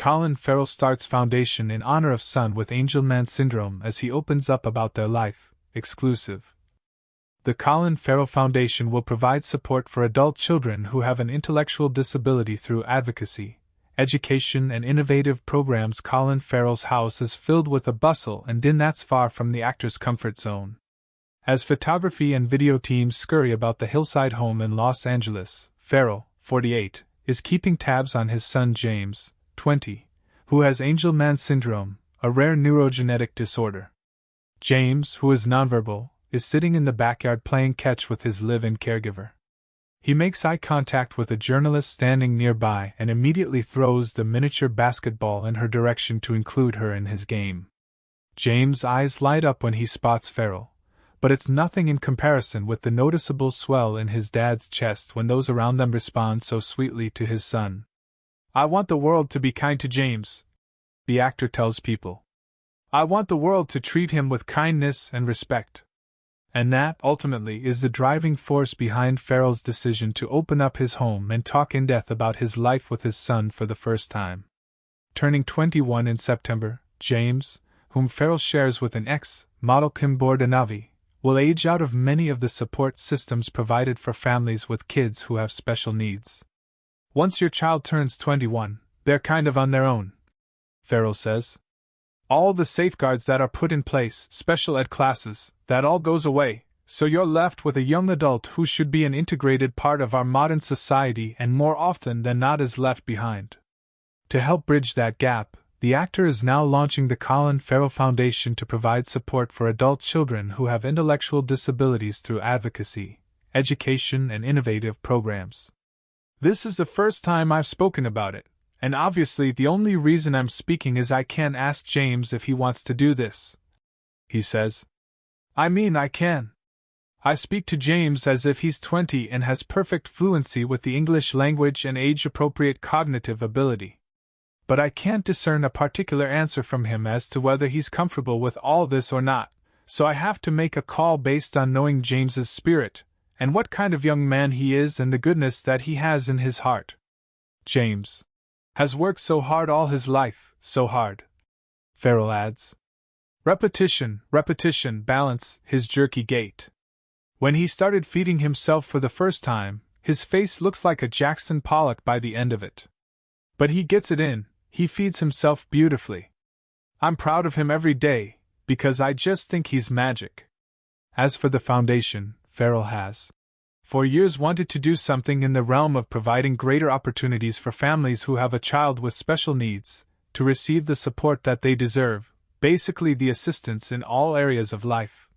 Colin Farrell starts foundation in honor of son with Angelman syndrome as he opens up about their life. Exclusive. The Colin Farrell Foundation will provide support for adult children who have an intellectual disability through advocacy, education, and innovative programs. Colin Farrell's house is filled with a bustle and din that's far from the actor's comfort zone. As photography and video teams scurry about the hillside home in Los Angeles, Farrell, 48, is keeping tabs on his son James, 20, who has Angelman syndrome, a rare neurogenetic disorder. James, who is nonverbal, is sitting in the backyard playing catch with his live-in caregiver. He makes eye contact with a journalist standing nearby and immediately throws the miniature basketball in her direction to include her in his game. James' eyes light up when he spots Farrell, but it's nothing in comparison with the noticeable swell in his dad's chest when those around them respond so sweetly to his son. "I want the world to be kind to James," the actor tells people. "I want the world to treat him with kindness and respect." And that, ultimately, is the driving force behind Farrell's decision to open up his home and talk in depth about his life with his son for the first time. Turning 21 in September, James, whom Farrell shares with an ex-model Kim Bordanavi, will age out of many of the support systems provided for families with kids who have special needs. "Once your child turns 21, they're kind of on their own," Farrell says. "All the safeguards that are put in place, special ed classes, that all goes away, so you're left with a young adult who should be an integrated part of our modern society and more often than not is left behind." To help bridge that gap, the actor is now launching the Colin Farrell Foundation to provide support for adult children who have intellectual disabilities through advocacy, education, and innovative programs. "This is the first time I've spoken about it, and obviously the only reason I'm speaking is I can't ask James if he wants to do this," he says. "I mean, I can. I speak to James as if he's 20 and has perfect fluency with the English language and age-appropriate cognitive ability. But I can't discern a particular answer from him as to whether he's comfortable with all this or not, so I have to make a call based on knowing James's spirit, and what kind of young man he is and the goodness that he has in his heart. James has worked so hard all his life, so hard," Farrell adds. Repetition, balance, his jerky gait. When he started feeding himself for the first time, his face looks like a Jackson Pollock by the end of it. But he gets it in, he feeds himself beautifully. I'm proud of him every day, because I just think he's magic. As for the foundation, Farrell has, for years, wanted to do something in the realm of providing greater opportunities for families who have a child with special needs, to receive the support that they deserve, basically the assistance in all areas of life.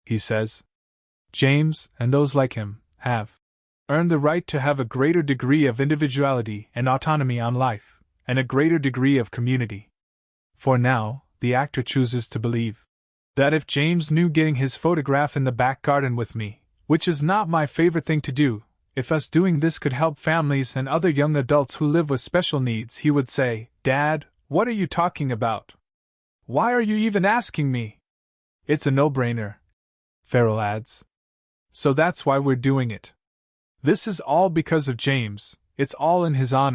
He says, "James, and those like him, have earned the right to have a greater degree of individuality and autonomy on life, and a greater degree of community." For now, the actor chooses to believe that if James knew getting his photograph in the back garden with me, which is not my favorite thing to do, if us doing this could help families and other young adults who live with special needs, he would say, "Dad, what are you talking about? Why are you even asking me?" It's a no-brainer, Farrell adds. "So that's why we're doing it. This is all because of James, it's all in his honor."